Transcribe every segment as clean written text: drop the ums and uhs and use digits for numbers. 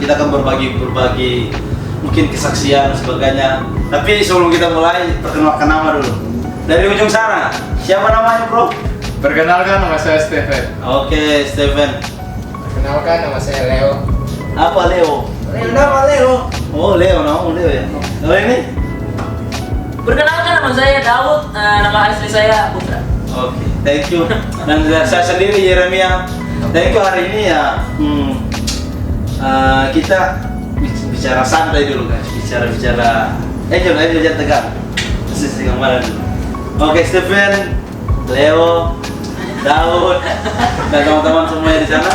kita akan berbagi mungkin kesaksian dan sebagainya. Tapi sebelum kita mulai, perkenalkan nama dulu. Dari ujung sana, siapa namanya bro? Perkenalkan, nama saya Steven. Oke, Steven. Perkenalkan, nama saya Leo. Apa Leo? Nama Leo. Oh Leo, nama Leo ya. Oh ini? Perkenalkan, nama saya Daud, nama asli saya Putra. Oke, thank you. Dan saya sendiri Yeremia. Thank you hari ini ya. Kita bicara santai dulu guys. Bicara. Jangan tegang. Sisi kemarin dulu. Oke, Steven, Leo, Daud, dan teman-teman semuanya di sana.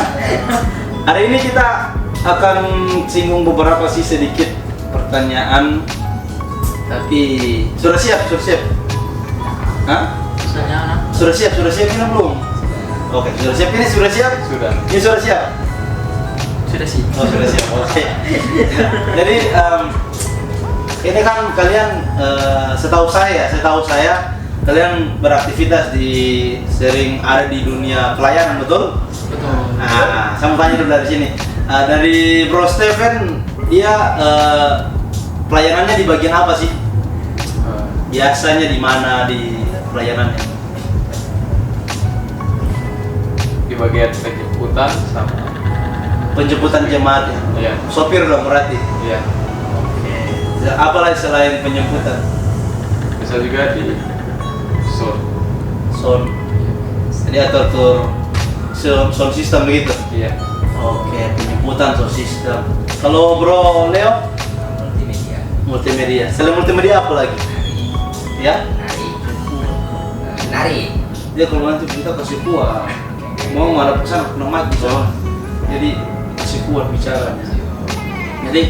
Hari ini kita akan singgung beberapa sih sedikit pertanyaan. Tapi sudah siap? Hah? Sudah siap ini belum? Oke, sudah siap? Sudah. Ini sudah siap? Sudah sih. Oh, sudah siap. Oke. Jadi ini kan kalian setahu saya kalian beraktivitas sering ada di dunia pelayanan, betul? Betul. Nah, saya mau tanya dulu dari sini. Dari Bro Steven, dia pelayanannya di bagian apa sih? Biasanya di mana di pelayanannya? Di bagian penjemputan sama. Penjemputan jemaat ya? Iya. Sopir dong berarti? Iya. Oke. Apalagi selain penjemputan? Bisa juga di Sound. Jadi atur sound system begitu? Iya. Oke, penjemputan sound system. Kalau Bro Leo? Multimedia. Selain multimedia apa lagi? Ya? Nari. Dia kalau nanti kita kasih kuat, mau ada pesan kena mati soal. Jadi kasih kuat bicaranya. Jadi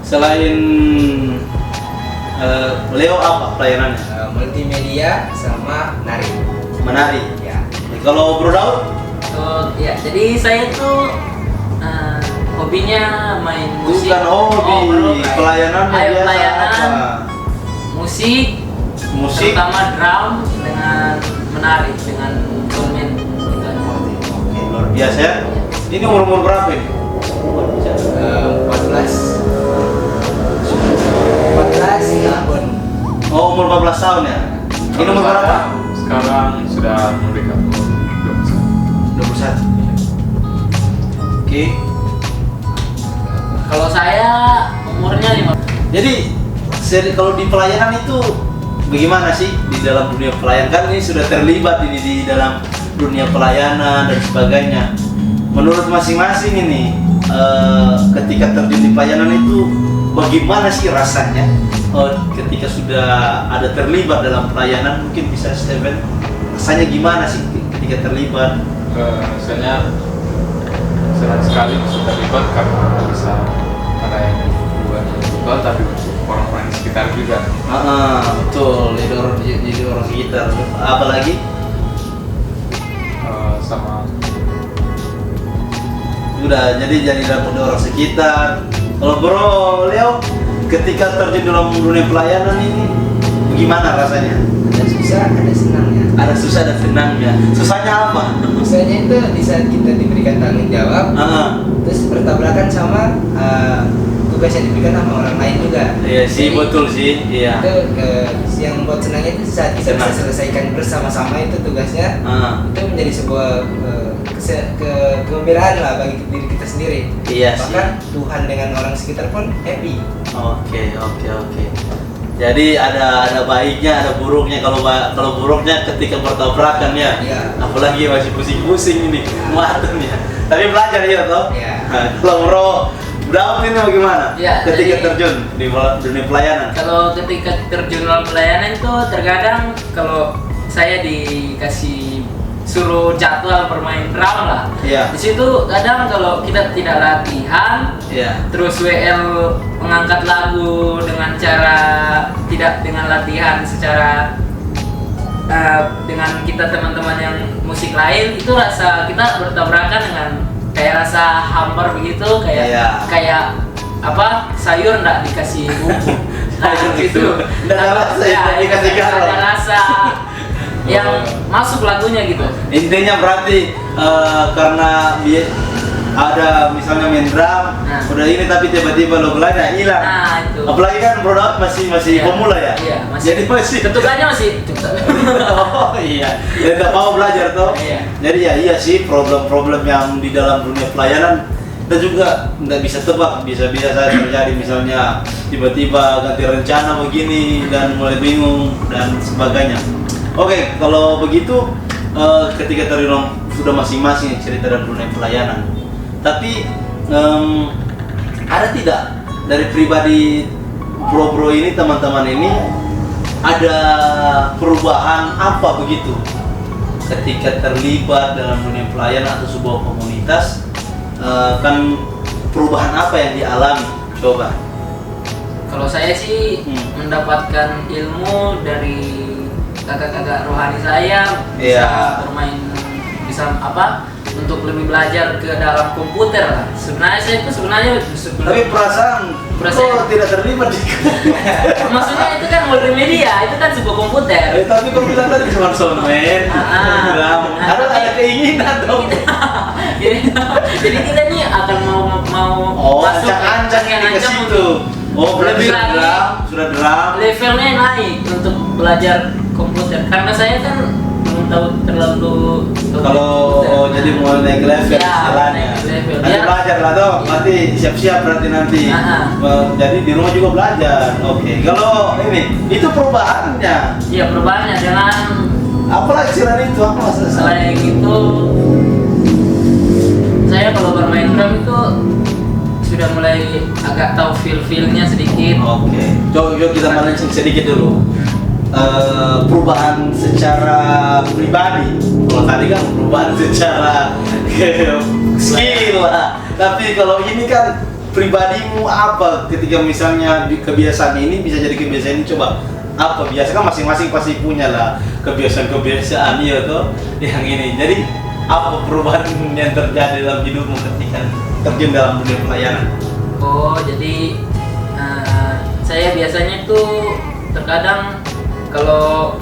selain Leo apa pelayanannya? Multimedia sama nari. Menari. Ya. Kalau Bro Daud? Ya, jadi saya tuh hobinya main musik. Bukan hobi, pelayanannya biasa pelayanan, apa? musik, terutama drum dengan menari dengan instrumen gitu. Oke, luar biasa ya. Ini umur berapa ini? 14 tahun. Oh, umur 14 tahun ya? Ini umur berapa? Sekarang sudah merdeka. 21. Oke. Kalau saya umurnya 5. Jadi kalau di pelayanan itu bagaimana sih di dalam dunia pelayanan? Kan ini sudah terlibat ini di dalam dunia pelayanan dan sebagainya. Menurut masing-masing ini ketika terjun di pelayanan itu bagaimana sih rasanya? Ketika sudah ada terlibat dalam pelayanan, mungkin bisa Steven, rasanya gimana sih ketika terlibat? Rasanya senang sekali bisa terlibat karena bisa ada yang buat kebutuhan tapi orang-orang di sekitar juga. Betul, jadi orang sekitar. Apalagi Sama udah jadi dapat orang sekitar. Kalau Bro Leo, ketika terjun dalam dunia pelayanan ini gimana rasanya? Ada susah, ada senangnya. Ada susah dan senangnya. Susahnya apa? Susahnya itu di saat kita diberikan tanggung jawab, terus bertabrakan sama tugas yang diberikan sama orang lain juga. Iya sih, Jadi, betul sih. Iya. Itu yang membuat senangnya itu saat kita Senang. bisa selesaikan bersama-sama itu tugasnya. Ah, Itu menjadi sebuah kegembiraan lah bagi diri kita sendiri. iya sih. Bahkan Tuhan dengan orang sekitar pun happy. Oke. Jadi ada baiknya, ada buruknya. Kalau buruknya ketika bertabrakan ya. Iya. Apalagi masih pusing-pusing ini, muatan ya. Tapi belajar ya toh. Iya. Nah, kalau Bro Daud ini bagaimana? Ya, ketika jadi- terjun di dunia pelayanan. Kalau ketika terjun dalam pelayanan itu terkadang kalau saya dikasih suruh jadwal bermain drum lah. Iya. Di situ kadang kalau kita tidak latihan, Iya. terus WL mengangkat lagu dengan cara tidak dengan latihan secara dengan kita teman-teman yang musik lain, itu rasa kita bertabrakan dengan kayak rasa hambar begitu, kayak Iya. kayak apa sayur nggak dikasih bumbu. Nah gitu. Nggak ada rasa, Ya, dikasih nggak garam. ada rasa yang masuk lagunya gitu. Intinya berarti karena ada misalnya main drum, udah ini tapi tiba-tiba logo lain hilang. Nah, itu. Apalagi kan Bro Daud masih Iya. pemula ya. Iya, masih. Jadi masih Ketukannya masih. oh iya, dia tidak mau belajar toh. Iya. Jadi ya iya sih problem-problem yang di dalam dunia pelayanan kita juga nggak bisa tebak, bisa-bisa saja terjadi, misalnya tiba-tiba ganti rencana begini dan mulai bingung dan sebagainya. Oke, kalau begitu ketika tadi sudah masing-masing cerita dalam dunia pelayanan, tapi ada tidak dari pribadi bro-bro ini, teman-teman ini, ada perubahan apa begitu ketika terlibat dalam dunia pelayanan atau sebuah komunitas? Kan perubahan apa yang dialami? Coba. Kalau saya sih mendapatkan ilmu dari kakak-kakak rohani saya, bisa bermain, bisa apa, untuk lebih belajar ke dalam komputer lah. Sebenarnya saya itu Tapi perasaan kok tidak terlibat di maksudnya itu kan multimedia, itu kan sebuah komputer. tapi kau bilang tadi cuma soundman, ada keinginan dong. Jadi kita nih akan mau masuk ancang ke situ. lebih lagi sudah drum. Levelnya naik untuk belajar komputer karena saya kan belum tahu terlalu. Kalau jadi mau naik level istilahnya. Nanti belajar lah dong. Nanti siap-siap berarti nanti. Jadi di rumah juga belajar. Oke. Kalau ini itu perubahannya. Iya, perubahannya dengan apalagi selain itu apa masalah? Selain itu saya kalau bermain drum itu sudah mulai agak tahu feel-feelnya sedikit. Oke. Coba kita melenceng sedikit dulu. Perubahan secara pribadi. Kalau tadi kan perubahan secara skill lah. Tapi kalau ini kan pribadimu apa? Ketika misalnya kebiasaan ini bisa jadi kebiasaan ini, coba apa? Biasa kan masing-masing pasti punya lah kebiasaan ya tuh yang ini. Jadi apa perubahan yang terjadi dalam hidupmu ketika terjun dalam dunia pelayanan? Oh, jadi saya biasanya tuh terkadang kalau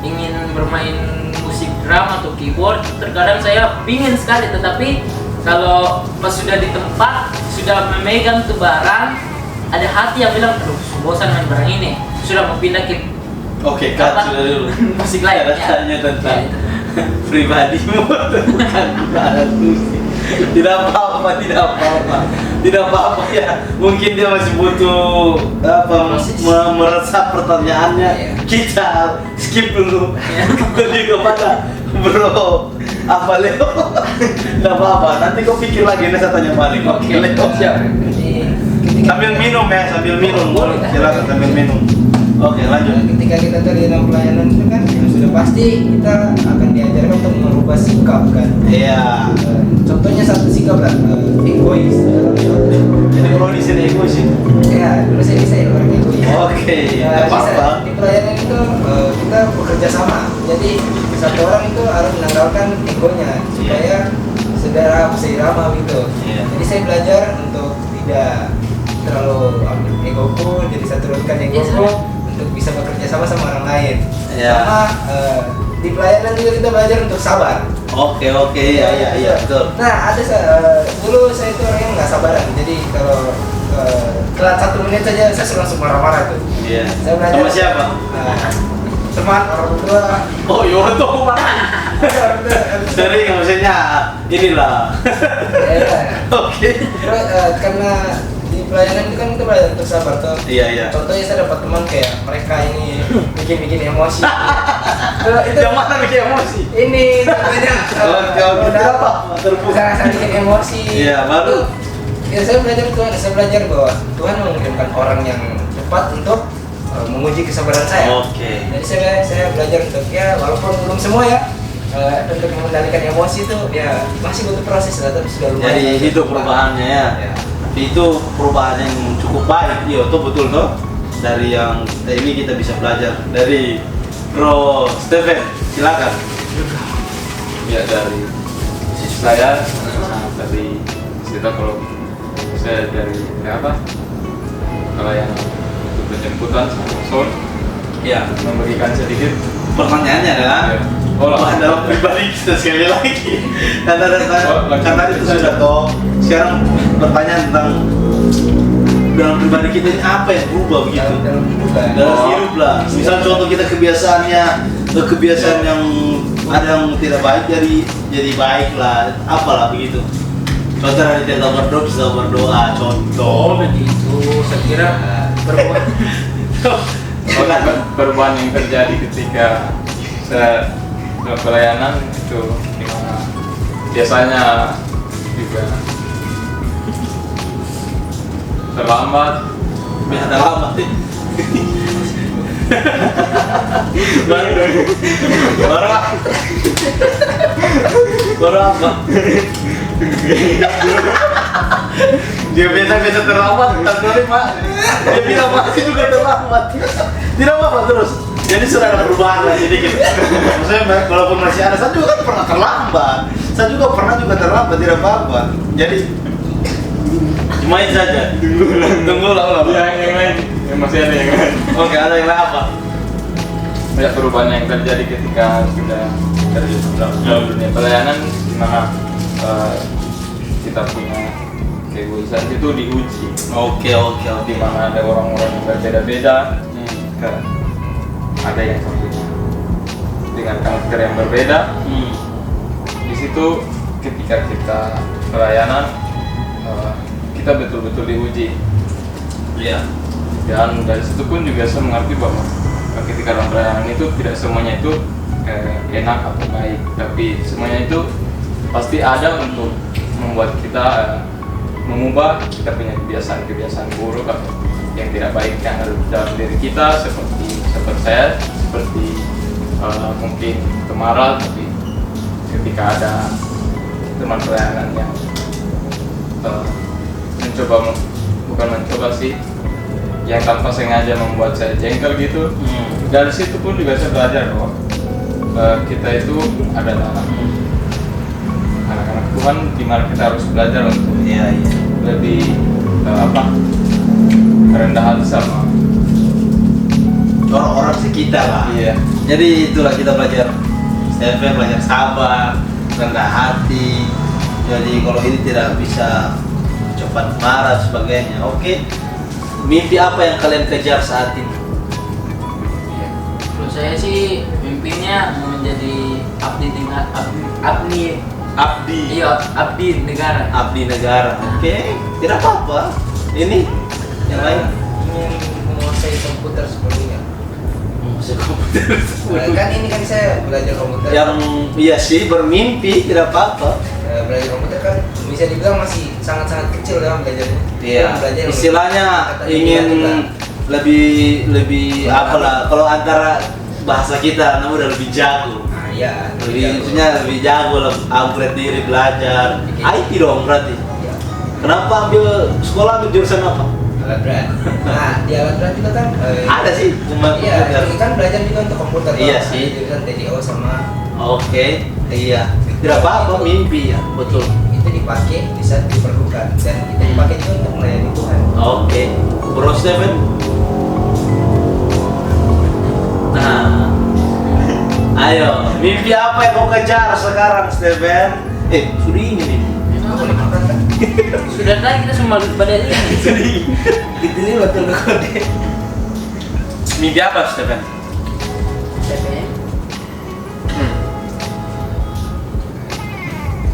ingin bermain musik drum atau keyboard, terkadang saya pingin sekali, tetapi kalau pas sudah di tempat, sudah memegang tuh barang, ada hati yang bilang, aduh, bosan main barang ini, sudah mau pindah ke Oke, cut sudah dulu. musik lain. Ada tanya tentang pribadimu, bukan alat musik. Tidak apa-apa ya. Mungkin dia masih butuh meresap pertanyaannya. Kita skip dulu. Jadi kepada Bro apa Leo? Tidak apa-apa. Nanti kau pikir lagi, nanti saya tanya balik. Oke, Leo. Sambil minum ya, silakan sambil minum. Oke, lanjut. Ketika kita terlibat pelayanan itu kan sudah pasti kita akan diajarkan untuk merubah sikap kan. Iya. Contohnya satu sikap lah, egois. Jadi kalau di sini egois sih. Ya, dulu saya orang egois. Oke, apa-apa. Di pelayanan itu kita bekerja sama. Jadi satu orang itu harus menanggalkan egonya supaya saudara seirama gitu. Jadi saya belajar untuk tidak terlalu ambil egoku, jadi saya turunkan egoku untuk bisa bekerja sama orang lain. Sama di pelayanan juga kita belajar untuk sabar. Oke, iya betul. Nah, ada dulu saya itu orang yang nggak sabaran. Jadi kalau telat 1 menit saja saya langsung marah-marah tuh. Iya. Saya belajar Sama siapa? Teman, orang tua. Oh, iya tuh mana? Sering maksudnya inilah. Oke. Terus karena di pelayanan itu kan kita belajar untuk sabar tuh. Iya. Contohnya saya dapat teman kayak mereka ini bikin emosi. Itu yang mana bikin emosi? Ini contohnya Kalau apa? Saya bikin emosi. Iya, baru. Ya saya belajar bahwa Tuhan mengirimkan orang yang tepat untuk menguji kesabaran saya. Oke. Jadi saya belajar untuk ya walaupun belum semua ya untuk mengendalikan emosi itu ya masih butuh proses lah, tapi sudah lumayan. Jadi itu perubahannya ya. Itu perubahan yang cukup baik, iya tuh betul tuh. Dari yang ini kita bisa belajar dari Bro Steven, silakan. Ya, dari sisi saya tadi cerita kalau saya dari apa? Kalau yang untuk penjemputan sama sound, Ya, memberikan sedikit pertanyaannya adalah dalam pribadi kita sekali lagi. Karena itu sudah toh. Sekarang pertanyaan tentang dalam pribadi kita ini apa yang berubah begitu? Dalam hidup lah. Misal contoh kita kebiasaan yang ada yang tidak baik jadi baik lah. Apalah begitu. Contoh dari kita berdoa, contoh. Begitu. Saya kira perubahan yang terjadi ketika saya dalam pelayanan itu dimana biasanya juga terlambat baru apa? Dia biasa terlambat, Pak. Dia bilang masih juga terlambat. Tidak apa-apa terus. Jadi sudah ada perubahan lah sedikit. Maksudnya walaupun masih ada, saya juga kan pernah terlambat. Saya juga pernah terlambat, tidak apa-apa. Jadi main saja. Tunggu lah. Yang lain, yang masih ada yang lain. Oke, ada yang lain apa? Banyak perubahan yang terjadi ketika sudah terjun dalam dunia pelayanan, di mana kita punya keegoisan itu diuji. Oke. Di mana ada orang-orang yang berbeda-beda. Ada yang satunya dengan karakter yang berbeda. Di situ ketika kita pelayanan, kita betul-betul diuji. Iya. Dan dari situ pun juga saya mengerti bahwa ketika dalam pelayanan itu tidak semuanya itu enak atau baik, tapi semuanya itu pasti ada untuk membuat kita mengubah kita punya kebiasaan buruk atau yang tidak baik yang ada dalam diri kita, seperti saya, seperti mungkin kemarah, tapi ketika ada teman pelayanan yang yang tanpa sengaja membuat saya jengkel gitu. Dari situ pun juga saya belajar bahwa kita itu adalah anak-anak Tuhan, di mana kita harus belajar untuk lebih rendah hati sama orang-orang sekitar lah. Iya. Jadi itulah kita belajar sabar, rendah hati. Jadi kalau ini tidak bisa cepat marah sebagainya. Oke. Mimpi apa yang kalian kejar saat ini? Kalau saya sih mimpinya mau menjadi abdi negara. Abdi negara. Oke. Tidak apa-apa. Ini yang lain ingin menguasai komputer sepenuhnya. komputer. Kan ini kan saya belajar komputer. Yang iya sih bermimpi tidak apa-apa. Belajar komputer kan bisa dibilang masih sangat-sangat kecil dalam belajarnya. Iya. Istilahnya ingin lebih apalah, kalau antara bahasa kita namanya udah lebih jago. Nah, iya. Lebih jago, upgrade diri, belajar. IT dong berarti. Iya. Kenapa sekolah ambil jurusan apa? Alat berat. Nah, di alat berat juga kan ada sih, cuma iya, komputer. kan belajar juga untuk komputer. Iya kan? sih. Jurusan TDO sama. Oke, iya. Tidak apa-apa, mimpi ya, betul. Itu dipakai di saat diperlukan dan kita dipakai juga untuk melayani Tuhan. Oke, Bro Steven. Nah, ayo, mimpi apa yang kau kejar sekarang, Steven? Sudah ini nih. Boleh makan kan? Sudah tadi kita semua badan ini. Gitu nih betul kode. Mimpi apa, Steven?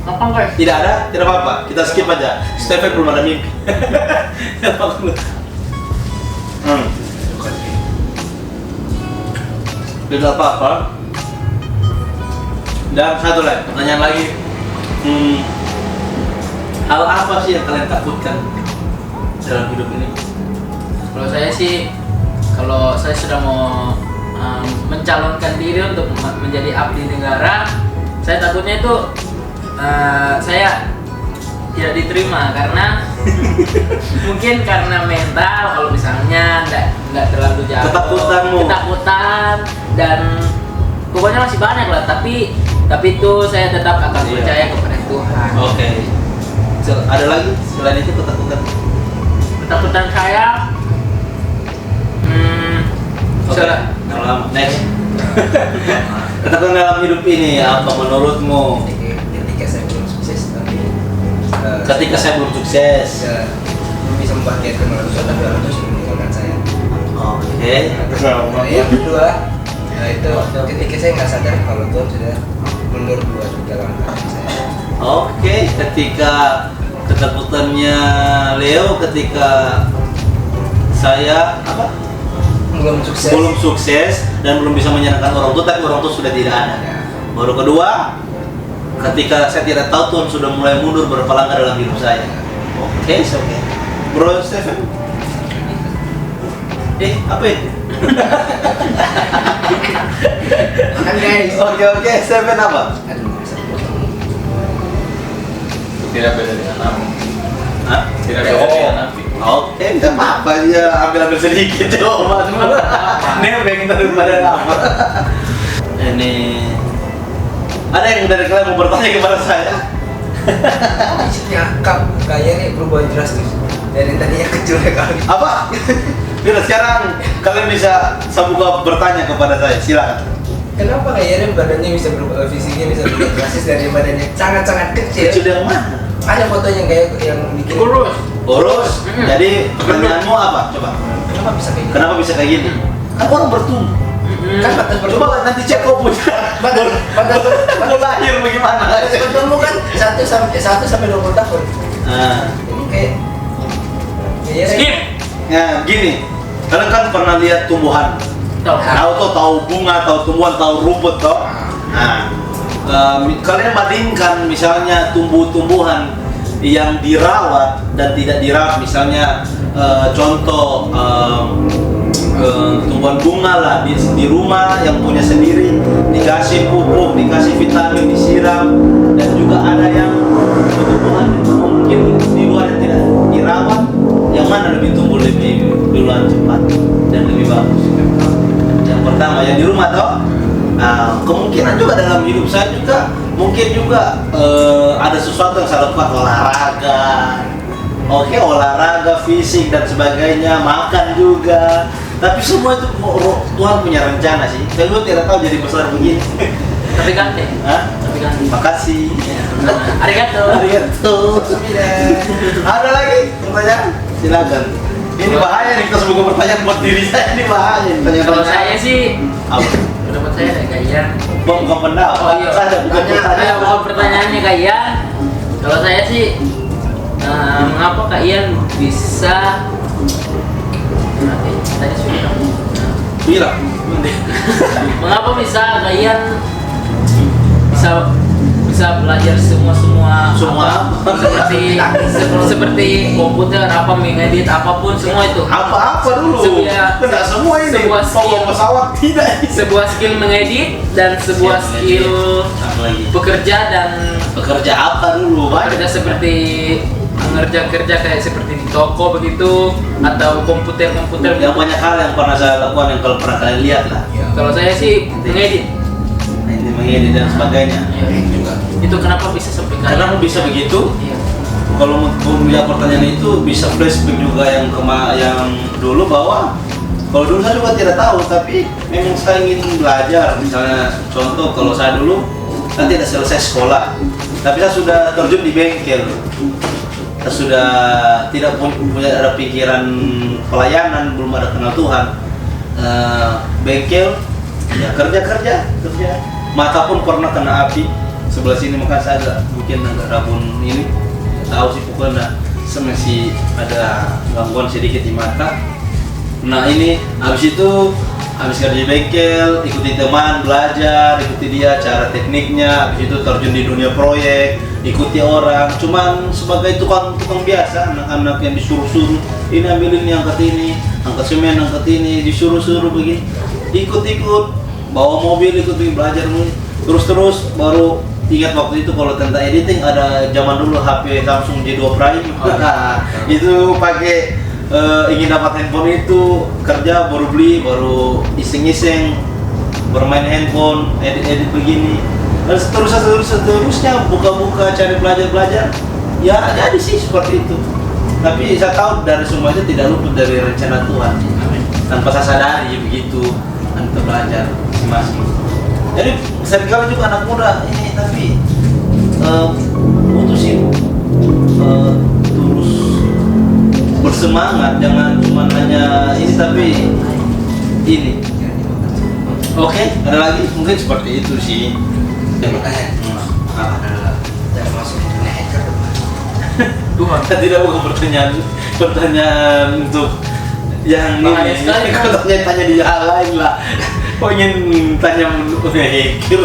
Apa enggak? Tidak ada, tidak apa-apa. Kita skip aja. Steven belum ada mimpi. Tidak apa-apa. Dan satu lagi, pertanyaan lagi. Hal apa sih yang kalian takutkan dalam hidup ini? Kalau saya sih, kalau saya sudah mau mencalonkan diri untuk menjadi abdi negara, saya takutnya itu saya tidak diterima karena mungkin karena mental, kalau misalnya nggak terlalu jauh, ketakutan dan pokoknya masih banyak lah, tapi itu saya tetap akan percaya kepada Tuhan. Oke. Ada lagi selain itu Ketakutan saya Oke. Next. Ketakutan dalam hidup ini apa menurutmu? Ketika saya belum sukses, tapi Ketika saya belum sukses. saya belum bisa membahagiakan orang tua, tapi orang tua sudah meninggalkan saya. Oke. Nah, yang kedua, itu ketika saya nggak sadar kalau Tuhan sudah mundur dua dalam hati saya. Oke, ketika ketakutannya Leo ketika saya apa? Belum sukses dan belum bisa menyenangkan orang tua, tapi orang tua sudah tidak ada. Ya. Baru kedua, ketika saya tidak tahu Tuhan sudah mulai mundur beberapa langkah dalam hidup saya. Oke, oke. Bro Stephen, apa ini? Makan guys. Oke, Stephen apa? Aduh, bisa potong. Tidak beda dengan Nabi. Hah? Tidak beda dengan Nabi. Oke, tidak apa-apa dia ambil sedikit jawaban. Nebeng daripada apa? Ini ada yang dari kalian mau bertanya kepada saya? Nyakap kayaknya berubah drastis dari tadinya kecil ya kali. Apa? Bila sekarang kalian bisa sambuka bertanya kepada saya, silakan. Kenapa kayaknya badannya bisa berubah, fisiknya bisa berubah drastis dari badannya sangat-sangat kecil? Kecil yang mana? Ada fotonya kayak yang bikin Kurus. Urus. Jadi pertanyaanmu apa? Coba. Kenapa bisa kayak gitu? Kenapa bisa kayak gini? Kan orang bertumbuh. Kan batas bertumbuh. Coba nanti cek kau punya. Mau lahir bagaimana? Batas bertumbuh kan 1 sampai 20 tahun. Nah, Ini kayak kayaknya Skip. nah gini. Kalian kan pernah lihat tumbuhan? Tahu bunga, tahu tumbuhan, tahu rumput toh. Nah, kalian bandingkan misalnya tumbuh-tumbuhan yang dirawat dan tidak dirawat, misalnya contoh tumbuhan bunga lah di rumah yang punya sendiri, dikasih pupuk, dikasih vitamin, disiram, dan juga ada yang tumbuhan yang mungkin di luar yang tidak dirawat, yang mana lebih tumbuh lebih duluan cepat dan lebih bagus? Yang pertama yang di rumah toh. Nah, kemungkinan juga dalam hidup saya juga mungkin juga ada sesuatu yang saya lakukan, olahraga. Oke, olahraga, fisik dan sebagainya, makan juga. Tapi semua itu Tuhan punya rencana sih. Saya juga tidak tahu jadi besar begini. Tapi ganti. Hah? Tapi ganti. Makasih. Arigato. Arigato. Ada lagi pertanyaan? Silakan. Ini bahaya nih kita semoga pertanyaan buat diri saya, ini bahaya. Kalau saya sih, apa? pendapat saya kayak Ian. Bukan pendapat. Oh iya, Saya bukan pertanyaan. bukan pertanyaannya Kak Ian. Kalau saya sih, mengapa Kak Ian bisa tadi sudah Bilang. mengapa bisa Kak Ian bisa belajar semua apa, seperti komputer apa, mengedit apapun semua itu Apa dulu? Tidak semua ini. sebuah skill. Pesawat tidak. Sebuah skill mengedit dan sebuah skill Apa lagi? bekerja dan Bekerja apa dulu? bekerja seperti kerja kayak seperti di toko begitu atau komputer Yang banyak hal yang pernah saya lakukan yang kalau pernah kalian lihat lah. Kalau saya sih mengedit. Nah, ini mengedit dan sebagainya. Itu kenapa bisa sampai kayak Kenapa bisa begitu? Iya. Kalau melihat pertanyaan itu bisa flashback juga yang dulu bahwa kalau dulu saya juga tidak tahu, tapi memang saya ingin belajar. Misalnya contoh kalau saya dulu kan tidak selesai sekolah, tapi saya sudah terjun di bengkel. Saya sudah tidak punya ada pikiran pelayanan, belum ada kenal Tuhan. Bengkel, ya kerja. Mata pun pernah kena api sebelah sini, maka saya agak bikin agak rabun ini. Tahu sih pokoknya saya masih ada gangguan sedikit di mata. Nah ini habis kerja di bengkel, ikuti teman belajar, ikuti dia cara tekniknya, habis itu terjun di dunia proyek, ikuti orang, cuman sebagai tukang biasa, anak-anak yang disuruh-suruh, ini ambil ini, angkat semen, angkat ini, disuruh-suruh begini, ikut-ikut, bawa mobil, ikuti belajar terus baru ingat waktu itu kalau tentang editing ada zaman dulu HP Samsung J2 Prime, itu pakai ingin dapat handphone itu kerja baru beli, baru iseng-iseng bermain handphone, edit begini, dan seterusnya buka-buka cari belajar, ya jadi sih seperti itu. Tapi saya tahu dari semua itu tidak luput dari rencana Tuhan, tanpa saya sadari begitu, kita belajar masing-masing. Jadi seringkali juga anak muda ini tapi butuh sih terus bersemangat, jangan cuma hanya ini tapi ini. Oke, ada lagi mungkin seperti itu sih. Dan masuk dunia hacker depan. Tuhan. Kita tidak bukan pertanyaan untuk yang Bahaya ini. sekali, Kalau tanya di hal lain lah. Kok ingin tanya menurut hacker?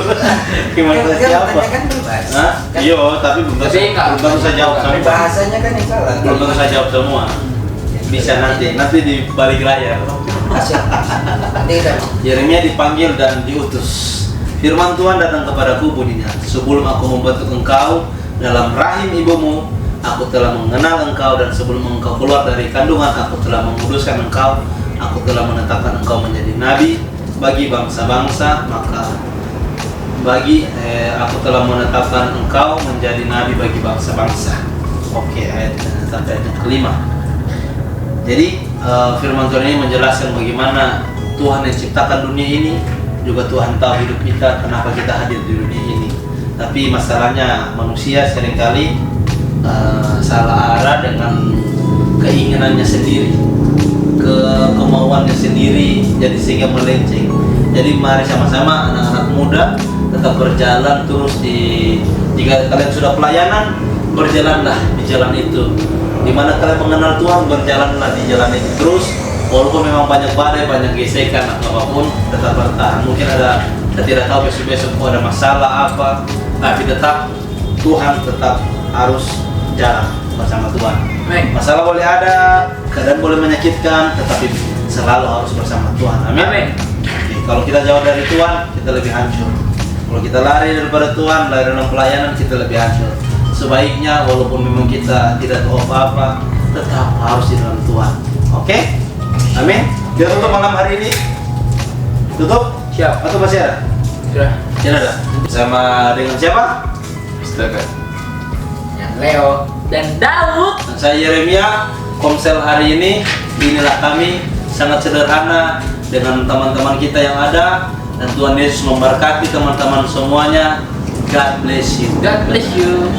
Gimana Kan siapa? kan bebas. Hah? Kan Iya, tapi belum tentu saya jawab tapi semua. bahasanya kan yang salah. Belum tentu saya jawab semua. Bisa nanti di balik layar. Nanti udah. Yeremia dipanggil dan diutus. Firman Tuhan datang kepadaku bunyinya, sebelum aku membentuk engkau dalam rahim ibumu, aku telah mengenal engkau, dan sebelum engkau keluar dari kandungan, aku telah menguduskan engkau. Aku telah menetapkan engkau menjadi nabi bagi bangsa-bangsa, aku telah menetapkan engkau menjadi nabi bagi bangsa-bangsa. Oke, ayat sampai ayat yang kelima. Jadi firman Tuhan ini menjelaskan bagaimana Tuhan yang ciptakan dunia ini, juga Tuhan tahu hidup kita, kenapa kita hadir di dunia ini. Tapi masalahnya manusia seringkali salah arah dengan keinginannya sendiri, kemauannya sendiri, jadi sehingga melenceng. Jadi mari sama-sama anak-anak muda tetap berjalan terus jika kalian sudah pelayanan, berjalanlah di jalan itu. Dimana kalian mengenal Tuhan, berjalanlah di jalan itu terus. Walaupun memang banyak badai, banyak gesekan atau apapun, tetap bertahan. Mungkin kita tidak tahu besok-besok ada masalah apa, tapi tetap Tuhan tetap harus jalan bersama Tuhan. Masalah boleh ada, keadaan boleh menyakitkan, tetapi selalu harus bersama Tuhan. Amin. Oke, kalau kita jauh dari Tuhan, kita lebih hancur. Kalau kita lari daripada Tuhan, lari dalam pelayanan, kita lebih hancur. Sebaiknya walaupun memang kita tidak tahu apa-apa, tetap harus di dalam Tuhan. Oke? Amin. Kita tutup malam hari ini. Tutup? Siap. Atau masih ada? Sudah. Tidak ada. Bersama dengan siapa? Astaga. Yang Leo. Dan Daud. Dan saya Yeremia. Komsel hari ini, inilah kami, sangat sederhana dengan teman-teman kita yang ada, dan Tuhan Yesus memberkati teman-teman semuanya. God bless you. God bless you.